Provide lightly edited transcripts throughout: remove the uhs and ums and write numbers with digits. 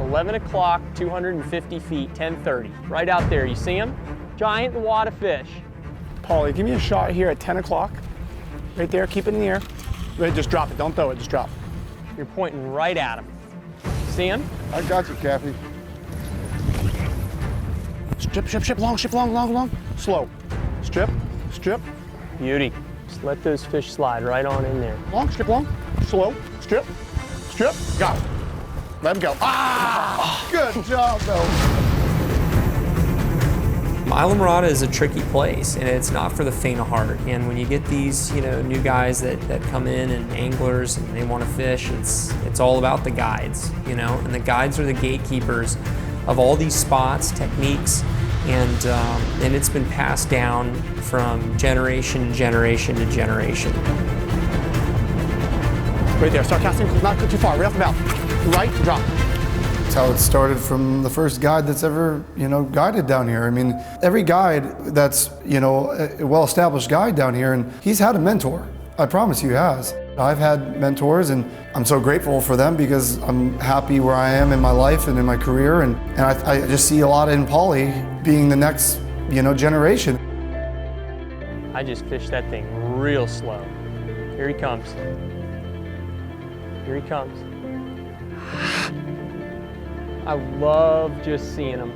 11 o'clock, 250 feet, 10:30. Right out there, you see him? Giant wad of fish. Pauly, give me a shot here at 10 o'clock. Right there, keep it in the air. Wait, just drop it, don't throw it, just drop it. You're pointing right at him. See him? I got you, Cappy. Strip, long, long. Slow. Strip. Beauty. Just let those fish slide right on in there. Long, slow, strip. Got it. Let him go. Ah! Good job, though. Islamorada is a tricky place, and it's not for the faint of heart. And when you get these, new guys that come in and anglers and they want to fish, it's all about the guides, and the guides are the gatekeepers of all these spots, techniques, and it's been passed down from generation to generation to generation. Right there, start casting, not too far, right off the mouth. Right, drop. That's how it started from the first guide that's ever, guided down here. I mean, every guide that's, a well-established guide down here, and he's had a mentor. I promise you he has. I've had mentors, and I'm so grateful for them because I'm happy where I am in my life and in my career, and I just see a lot in Pauly being the next, generation. I just fished that thing real slow. Here he comes. Here he comes. I love just seeing him.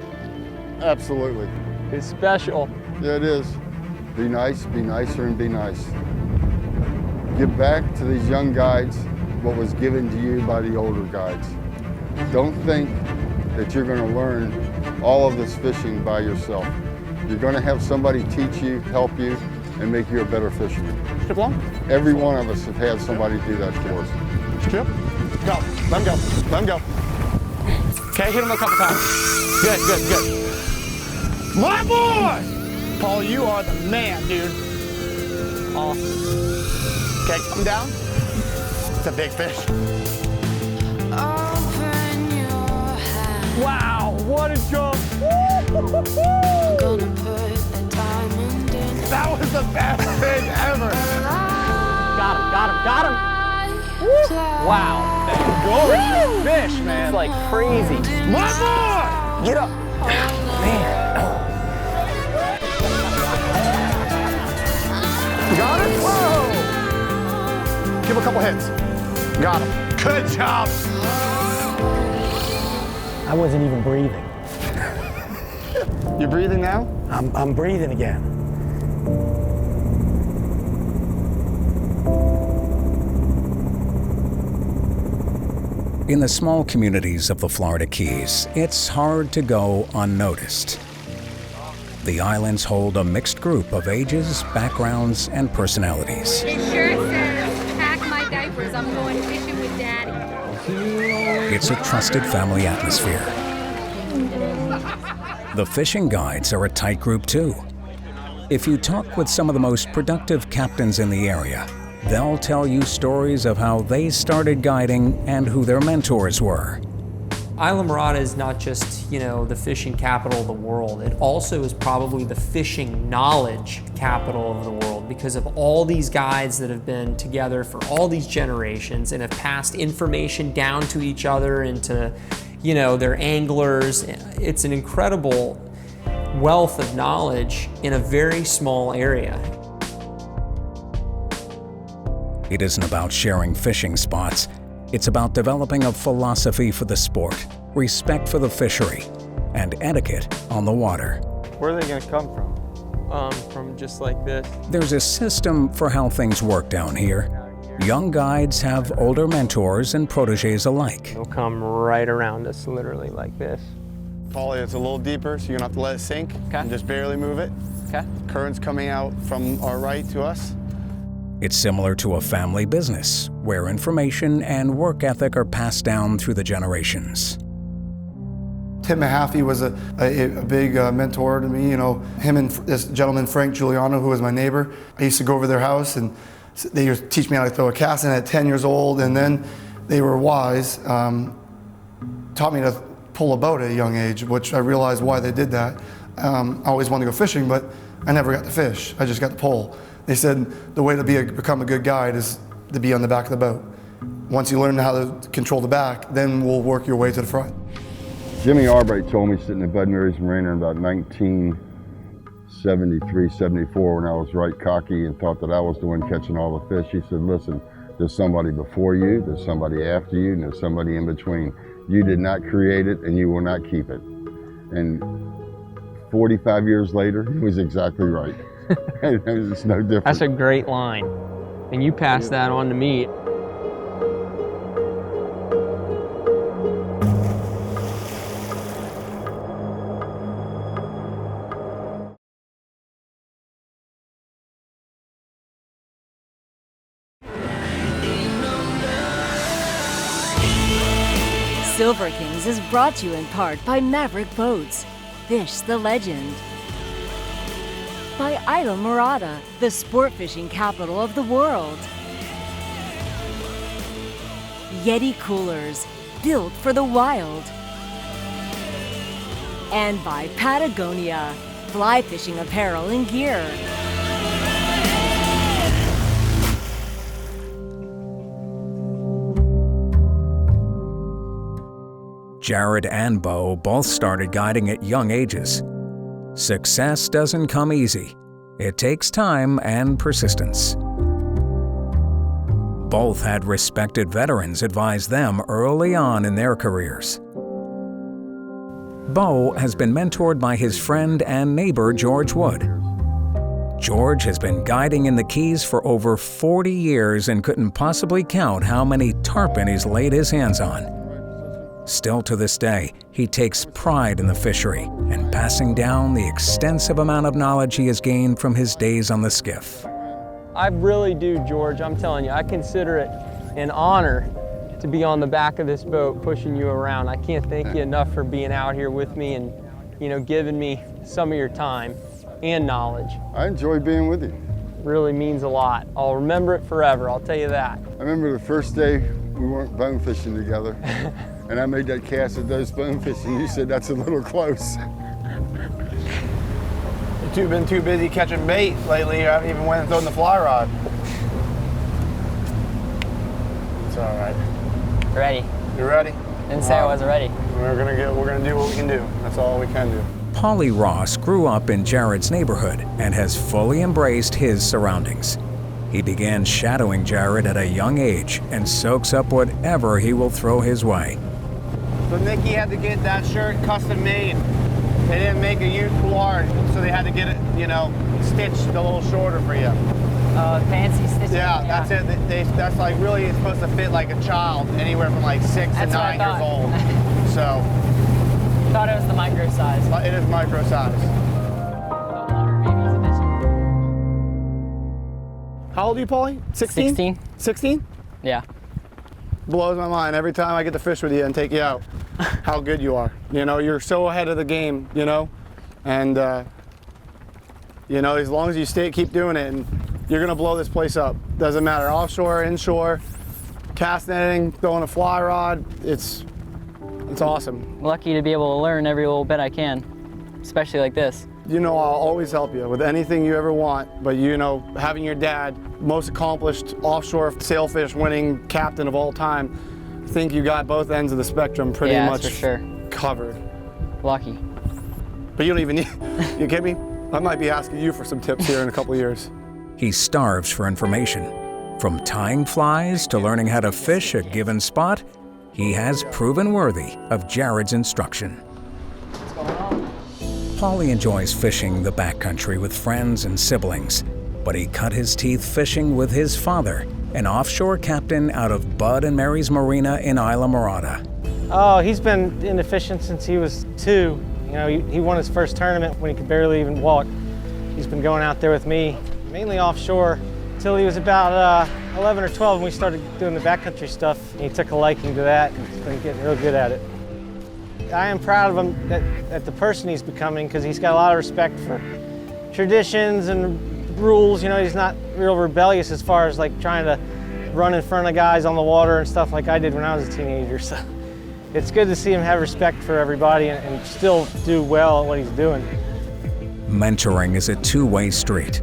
Absolutely. It's special. Yeah, it is. Be nice, be nicer, and be nice. Give back to these young guides what was given to you by the older guides. Don't think that you're going to learn all of this fishing by yourself. You're going to have somebody teach you, help you, and make you a better fisherman. Strip long. Every one of us have had somebody do that for us. Strip. Go. Let him go. Okay, hit him a couple times. Good. My boy! Paul, you are the man, dude. Awesome. Okay, come down. It's a big fish. Wow, what a jump. That was the best thing ever. Got him. Woo. Wow. Glorious fish, man. It's like crazy. My boy! Get up. Man. Got it? Whoa! Give him a couple hits. Got him. Good job. I wasn't even breathing. You breathing now? I'm breathing again. In the small communities of the Florida Keys, it's hard to go unnoticed. The islands hold a mixed group of ages, backgrounds, and personalities. It sure says, pack my diapers, I'm going fishing with Daddy. It's a trusted family atmosphere. The fishing guides are a tight group too. If you talk with some of the most productive captains in the area, they'll tell you stories of how they started guiding and who their mentors were. Islamorada is not just, the fishing capital of the world. It also is probably the fishing knowledge capital of the world because of all these guides that have been together for all these generations and have passed information down to each other and to, their anglers. It's an incredible wealth of knowledge in a very small area. It isn't about sharing fishing spots. It's about developing a philosophy for the sport, respect for the fishery, and etiquette on the water. Where are they going to come from? From just like this. There's a system for how things work down here. Young guides have older mentors and protégés alike. They'll come right around us, literally like this. Pauly, it's a little deeper, so you're going to have to let it sink. Okay. And just barely move it. Okay. Current's coming out from our right to us. It's similar to a family business, where information and work ethic are passed down through the generations. Tim Mahaffey was a big mentor to me. Him and this gentleman, Frank Giuliano, who was my neighbor. I used to go over their house and they used to teach me how to throw a cast in at 10 years old, and then they were wise, taught me to pull a boat at a young age, which I realized why they did that. I always wanted to go fishing, but I never got to fish. I just got to pull. They said the way to become a good guide is to be on the back of the boat. Once you learn how to control the back, then we'll work your way to the front. Jimmy Albright told me sitting at Bud Mary's Marina in about 1973, 74, when I was right cocky and thought that I was the one catching all the fish. He said, listen, there's somebody before you, there's somebody after you, and there's somebody in between. You did not create it, and you will not keep it. And 45 years later, he was exactly right. It's no different. That's a great line. And you pass that on to me. Silver Kings is brought to you in part by Maverick Boats, Fish the Legend. By Islamorada, the sport fishing capital of the world. Yeti Coolers, built for the wild. And by Patagonia, fly fishing apparel and gear. Jared and Bou both started guiding at young ages. Success doesn't come easy. It takes time and persistence. Both had respected veterans advise them early on in their careers. Bou has been mentored by his friend and neighbor George Wood. George has been guiding in the Keys for over 40 years and couldn't possibly count how many tarpon he's laid his hands on. Still to this day, he takes pride in the fishery and passing down the extensive amount of knowledge he has gained from his days on the skiff. I really do, George. I'm telling you, I consider it an honor to be on the back of this boat pushing you around. I can't thank you enough for being out here with me and, you know, giving me some of your time and knowledge. I enjoy being with you. Really means a lot. I'll remember it forever, I'll tell you that. I remember the first day we weren't bone fishing together. And I made that cast at those bonefish, and you said that's a little close. You've been too busy catching bait lately. You haven't even went and thrown the fly rod. It's all right. Ready. You ready? Didn't say I wasn't ready. We're gonna do what we can do. That's all we can do. Pauly Ross grew up in Jared's neighborhood and has fully embraced his surroundings. He began shadowing Jared at a young age and soaks up whatever he will throw his way. So Nikki had to get that shirt custom made. They didn't make a huge large, so they had to get it, you know, stitched a little shorter for you. Fancy stitching. Yeah, that's it. That's like really, it's supposed to fit like a child, anywhere from like 6 to 9 years old. So. Thought it was the micro size. It is micro size. How old are you, Pauly? 16? 16. 16? Yeah. Blows my mind every time I get to fish with you and take you out. How good you are. You know, you're so ahead of the game, you know? And, you know, as long as you keep doing it, and you're gonna blow this place up. Doesn't matter, offshore, inshore, cast netting, throwing a fly rod, it's awesome. Lucky to be able to learn every little bit I can, especially like this. You know, I'll always help you with anything you ever want, but you know, having your dad, most accomplished offshore sailfish winning captain of all time, I think you got both ends of the spectrum pretty much for sure. covered. Lucky. But you don't even need, you kidding me? I might be asking you for some tips here in a couple of years. He starves for information. From tying flies to learning how to fish a given spot, he has proven worthy of Jared's instruction. Pauly enjoys fishing the backcountry with friends and siblings, but he cut his teeth fishing with his father, an offshore captain out of Bud and Mary's Marina in Islamorada. Oh, he's been into fishing since he was 2. You know, he won his first tournament when he could barely even walk. He's been going out there with me, mainly offshore, until he was about 11 or 12 when we started doing the backcountry stuff. He took a liking to that and he's been getting real good at it. I am proud of him at the person he's becoming, because he's got a lot of respect for traditions and rules. You know, he's not real rebellious as far as like trying to run in front of guys on the water and stuff like I did when I was a teenager. So it's good to see him have respect for everybody and still do well at what he's doing. Mentoring is a two-way street.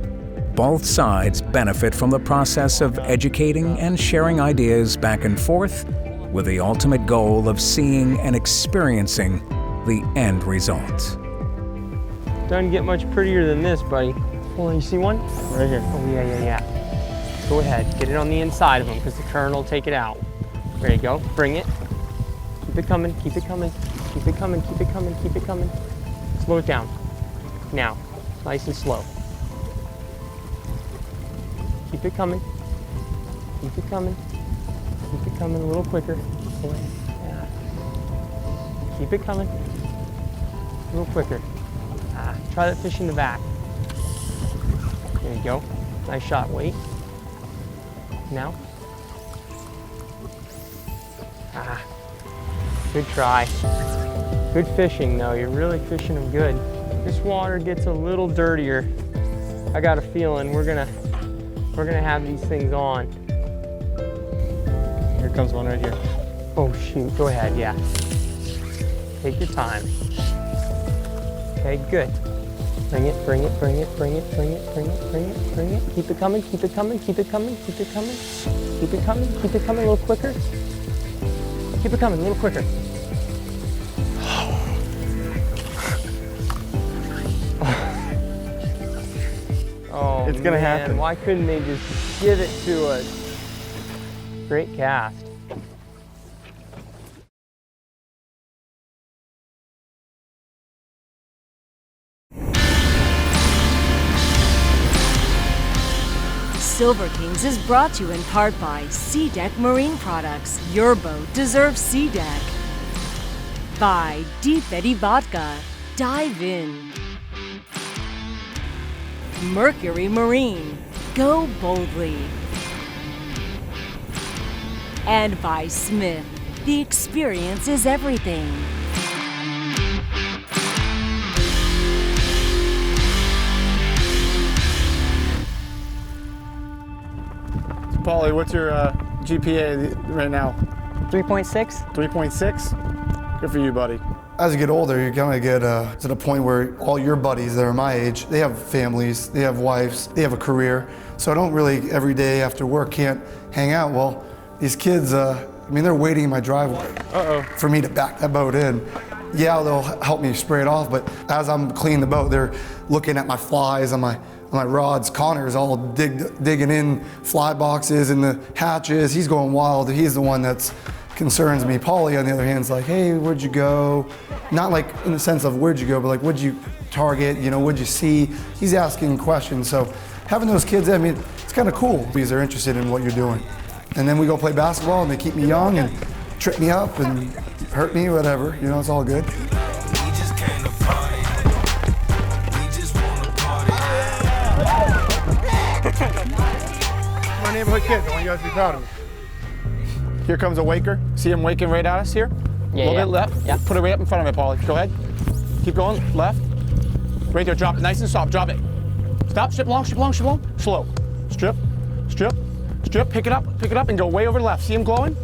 Both sides benefit from the process of educating and sharing ideas back and forth, with the ultimate goal of seeing and experiencing the end result. Doesn't get much prettier than this, buddy. Hold on, you see one? Right here. Oh, yeah. Go ahead, get it on the inside of them because the current will take it out. There you go, bring it. Keep it coming, keep it coming, keep it coming, keep it coming, keep it coming. Slow it down. Now, nice and slow. Keep it coming, keep it coming, keep it coming a little quicker. Yeah. Keep it coming, a little quicker. Try that fish in the back. There you go. Nice shot. Wait. Now. Good try. Good fishing though. You're really fishing them good. This water gets a little dirtier. I got a feeling we're gonna have these things on. Here comes one right here. Oh shoot. Go ahead. Yeah. Take your time. Okay. Good. Bring it, bring it, bring it, bring it, bring it, bring it, bring it, bring it. Keep it coming, keep it coming, keep it coming, keep it coming. Keep it coming, keep it coming a little quicker. Keep it coming a little quicker. Oh, it's gonna happen. Why couldn't they just give it to us? Great cast. Silver Kings is brought to you in part by Sea Deck Marine Products. Your boat deserves Sea Deck. By Deep Eddy Vodka. Dive in. Mercury Marine. Go boldly. And by Smith. The experience is everything. Pauly, what's your GPA right now? 3.6. 3.6? Good for you, buddy. As you get older, you're gonna get to the point where all your buddies that are my age, they have families, they have wives, they have a career. So I don't really, every day after work, can't hang out. Well, these kids, I mean, they're waiting in my driveway for me to back that boat in. Yeah, they'll help me spray it off, but as I'm cleaning the boat, they're looking at my flies on my rods. Connor's all digging in fly boxes and the hatches. He's going wild. He's the one that's concerns me. Pauly, on the other hand, is like, hey, where'd you go? Not like in the sense of where'd you go, but like, what'd you target? You know, what'd you see? He's asking questions. So having those kids, I mean, it's kind of cool because they're interested in what you're doing. And then we go play basketball and they keep me young and trip me up and hurt me, whatever. You know, it's all good. My neighborhood kids, I want you guys to be proud of me. Here comes a waker. See him waking right at us here? Yeah, a little bit left. Yeah. Put it right up in front of it, Pauly. Go ahead. Keep going, left. Right there, drop it, nice and soft, drop it. Stop, strip long, strip long, strip long. Slow. Strip, strip, strip, pick it up, and go way over left. See him glowing?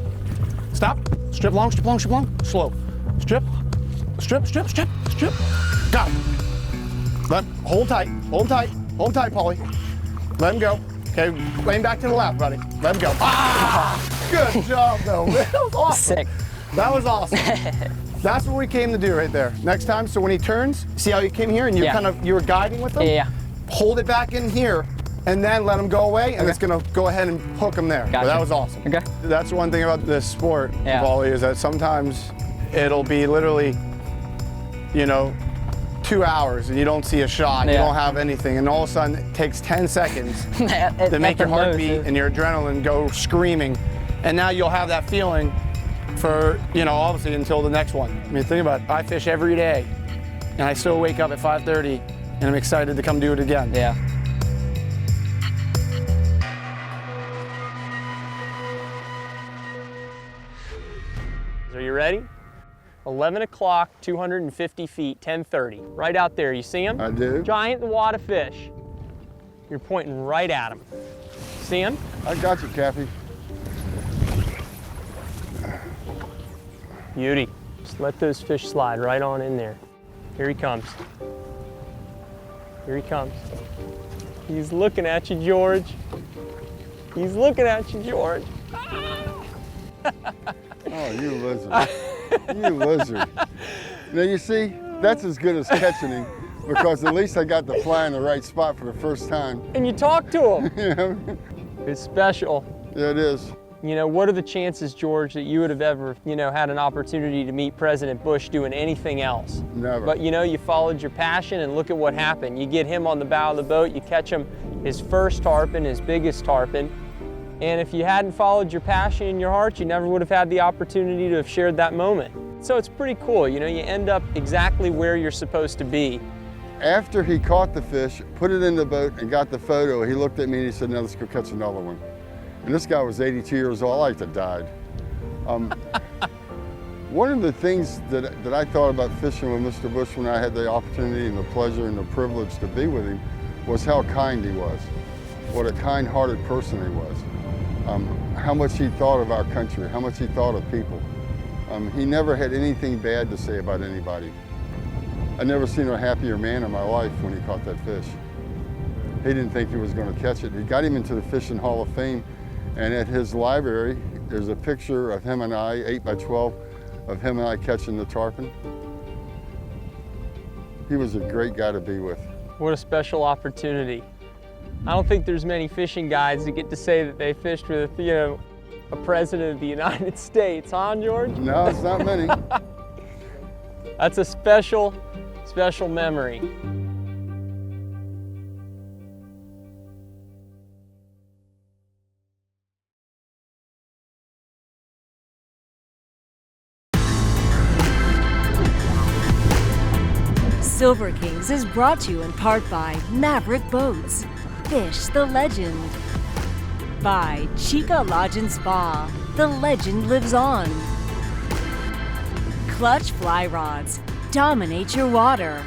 Stop, strip long, strip long, strip long. Slow. Strip, strip, strip, strip, strip. Got it. Hold tight, Pauly. Let him go. Okay, lane back to the left, buddy. Let him go. Ah! Good job, though. That was awesome. Sick. That was awesome. That's what we came to do right there. Next time, so when he turns, see how you came here and you you were guiding with him? Yeah. Hold it back in here and then let him go away and it's gonna go ahead and hook him there. Gotcha. But that was awesome. Okay. That's one thing about this sport, Pauly, is that sometimes it'll be literally, 2 hours and you don't see a shot, you don't have anything, and all of a sudden it takes 10 seconds to make your heart beat and your adrenaline go screaming. And now you'll have that feeling for, obviously until the next one. I mean, think about it. I fish every day and I still wake up at 5:30 and I'm excited to come do it again. Yeah. Are you ready? 11 o'clock, 250 feet, 10:30. Right out there, you see him? I do. Giant wad of fish. You're pointing right at him. See him? I got you, Cappy. Beauty. Just let those fish slide right on in there. Here he comes. Here he comes. He's looking at you, George. He's looking at you, George. Oh, you lizard. You lizard. Now you see, that's as good as catching him, because at least I got the fly in the right spot for the first time. And you talked to him. Yeah. It's special. Yeah, it is. You know, what are the chances, George, that you would have ever, had an opportunity to meet President Bush doing anything else? Never. But you followed your passion, and look at what happened. You get him on the bow of the boat, you catch him his first tarpon, his biggest tarpon. And if you hadn't followed your passion in your heart, you never would have had the opportunity to have shared that moment. So it's pretty cool, you end up exactly where you're supposed to be. After he caught the fish, put it in the boat, and got the photo, he looked at me and he said, now let's go catch another one. And this guy was 82 years old. I like to died. One of the things that I thought about fishing with Mr. Bush when I had the opportunity and the pleasure and the privilege to be with him was how kind he was, what a kind-hearted person he was, how much he thought of our country, how much he thought of people. He never had anything bad to say about anybody. I've never seen a happier man in my life when he caught that fish. He didn't think he was going to catch it. He got him into the Fishing Hall of Fame. And at his library, there's a picture of him and I, 8x12, of him and I catching the tarpon. He was a great guy to be with. What a special opportunity. I don't think there's many fishing guides that get to say that they fished with, a president of the United States, huh, George? No, it's not many. That's a special, special memory. Silver Kings is brought to you in part by Maverick Boats, Fish the Legend. By Chica Lodge and Spa, the legend lives on. Clutch Fly Rods, dominate your water.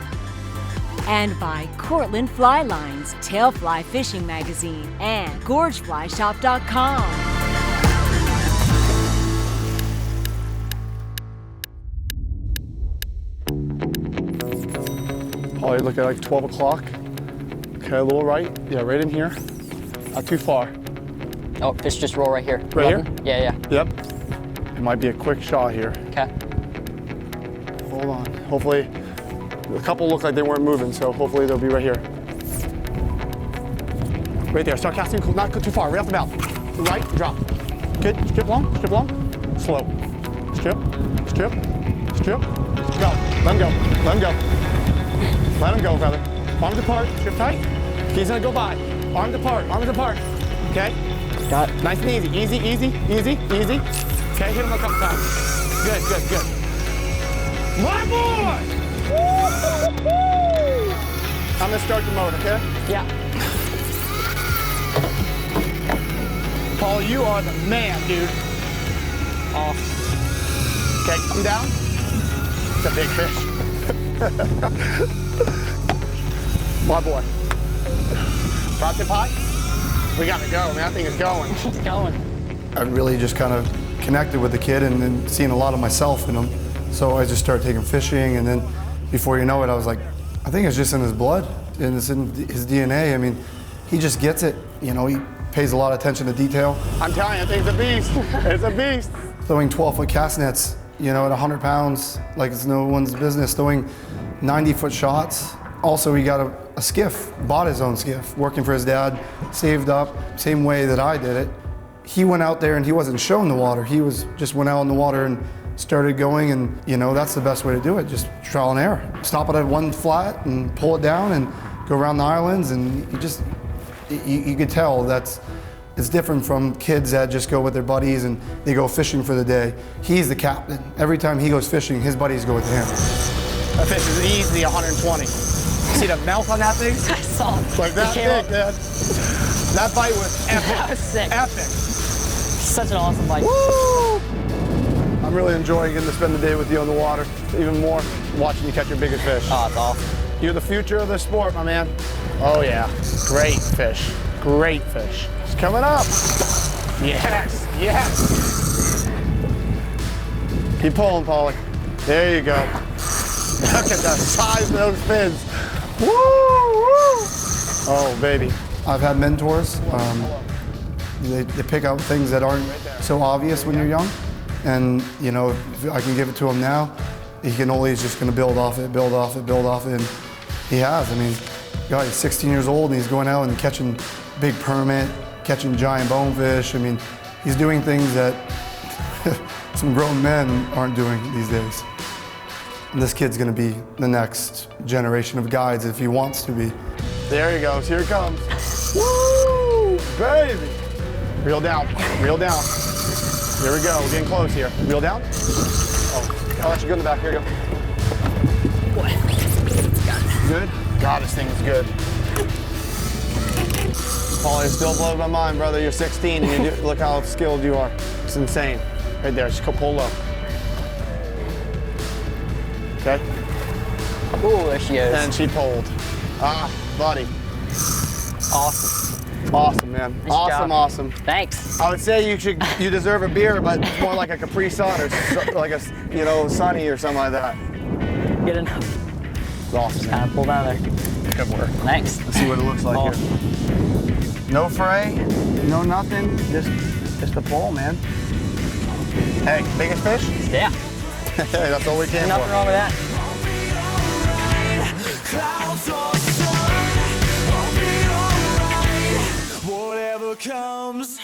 And by Cortland Fly Lines, Tail Fly Fishing Magazine, and GorgeFlyShop.com. Probably look at like 12 o'clock. Okay, a little right. Yeah, right in here. Not too far. Oh, fish just roll right here. Right here? Yeah. Yep. It might be a quick shot here. Okay. Hold on. Hopefully, a couple look like they weren't moving, so hopefully they'll be right here. Right there. Start casting. Not too far. Right off the mouth. Right. Drop. Good. Strip long. Strip long. Slow. Strip. Strip. Strip. Go. Let him go. Let him go. Let him go, brother. Arms apart, strip tight. He's gonna go by. Arms apart, Okay? Got it. Nice and easy. Easy. Okay, hit him a couple times. Good. My boy! I'm gonna start the motor, okay? Yeah. Paul, you are the man, dude. Off. Okay, come down. It's a big fish. My boy. Drop tip high. We gotta go, man. That thing is going. It's going. I really just kind of connected with the kid and then seeing a lot of myself in him. So I just started taking fishing, and then before you know it, I was like, I think it's just in his blood and it's in his DNA. I mean, he just gets it. He pays a lot of attention to detail. I'm telling you, that thing's a beast. It's a beast. Throwing 12-foot cast nets, at 100 pounds, like it's no one's business. Throwing 90-foot shots. Also, he got a skiff, bought his own skiff, working for his dad, saved up, same way that I did it. He went out there and he wasn't shown the water. He just went out in the water and started going, and that's the best way to do it, just trial and error. Stop it at one flat and pull it down and go around the islands, and you could tell it's different from kids that just go with their buddies and they go fishing for the day. He's the captain. Every time he goes fishing, his buddies go with him. That fish is easy 120. See the mouth on that thing? I saw it. Like that big, man. That bite was epic. That was sick. Epic. Such an awesome bite. Woo! I'm really enjoying getting to spend the day with you on the water. Even more, watching you catch your biggest fish. Oh, it's awesome. You're the future of the sport, my man. Oh yeah, great fish. Great fish. It's coming up. Yes. Keep pulling, Pauly. There you go. Look at the size of those fins. Woo! Oh, baby. I've had mentors. They pick out things that aren't so obvious when you're young. And, if I can give it to them now, he can only is just going to build off it, build off it, build off it, and he has. I mean, God, he's 16 years old and he's going out and catching big permit, catching giant bonefish. I mean, he's doing things that some grown men aren't doing these days. And this kid's going to be the next generation of guides if he wants to be. There he goes. Here he comes. Woo, baby. Reel down. Reel down. Here we go. We're getting close here. Reel down. Oh, I'll let you go in the back. Here you go. Good? God, this thing is good. Pauly, it still blows my mind, brother. You're 16 and look how skilled you are. It's insane. Right there. Just go pull low. Okay? Ooh, there she is. And she pulled. Ah, buddy. Awesome. Awesome, man. Nice Awesome, job. awesome. Thanks. I would say you deserve a beer, but it's more like a Capri Sun or like a, Sunny or something like that. Good enough. It's awesome, Just man. kind of pulled out of there. Good work. Thanks. Let's see what it looks like here. No fray, no nothing, just a pull, man. Hey, biggest fish? Yeah. Hey, that's all we can Nothing for. wrong with that. Whatever comes.